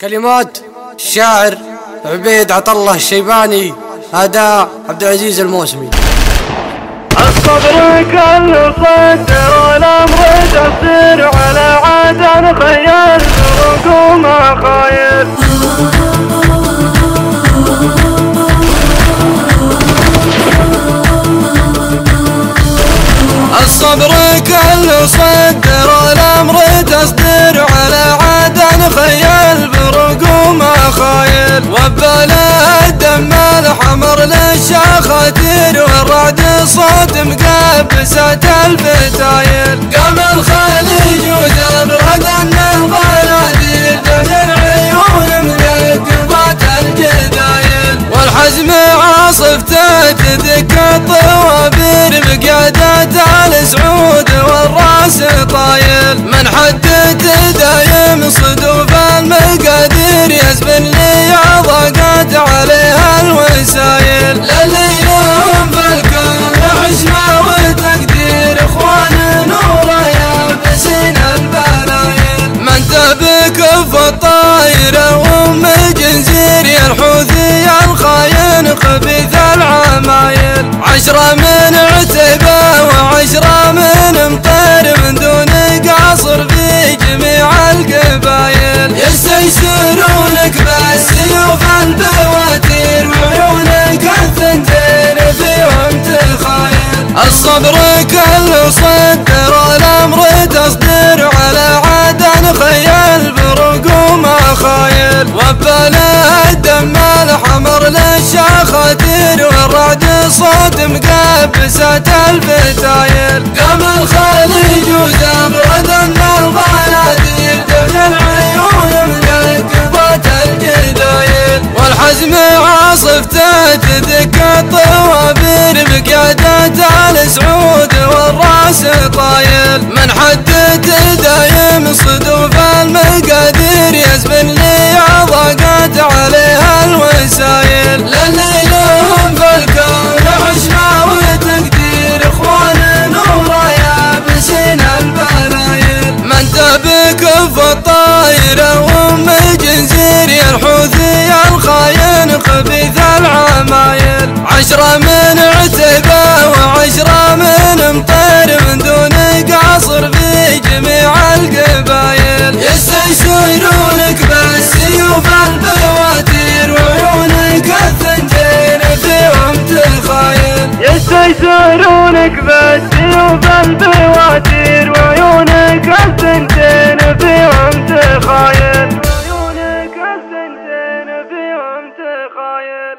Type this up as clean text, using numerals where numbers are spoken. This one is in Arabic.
كلمات الشاعر عبيد عطله الشيباني، أداء عبد العزيز الموسمي. الصبر كل صدر والأمر تصير على عاد خيال رقوم خايل. الصبر كل صدر والأمر تصدر على عاد خيال برقوم خايل، وبلا الدم الحمر للشاخاتير والرعد صوت مقبسة الفتايل. قام الخليج وتبرد من الغناديل دم العيون منقبات الجدايل، والحزم عاصفته تذك الطوابير بقيادة آل سعود والراس طايل. من حدد دايم صدوف المقادير يزبن لي ضاقت عليها الوسايل. لليوم في الكون حشمة وتقدير اخوان نوره يابسين البلايل. من تبك في الطايرة وام جنزير الحوثي الخاين خبيث العمايل. 10 من عتبة و10 من مطير من دون قصر في جميع القبايل. يستيسرونك بالسيوف البواتير وعيونك الثنتين فيهم تخايل. الصبر كل صدر والأمر تصدر على عاد خيال برقوم خايل، وبلا الدم الحمر للشاخاتير والرعد صوت مقبسة الفتايل. قام الخليج وتبرد من الغناديل دم العيون منقبات الجدايل، والحزم عاصفته تذك الطوابير بقيادة آل سعود والراس طايل. من حدد دايم صدوف المقادير يزبن لي ضاقت عليها الوسايل. لليلهم في الكون حشمة وتقدير اخوان نوره يابسين البلايل. من تبك في الطايرة وام جنزير الحوثي الخاين خبيث العمايل. 10 من عتبة و10 من مطير من دون قصر في جميع القبايل. يستيسرونك بالسيوف البواتير وعيونك الثنتين فيهم تخايل. يستيسرونك بالسيوف البواتير وعيونك الثنتين فيهم تخايل. وعيونك الثنتين فيهم تخايل.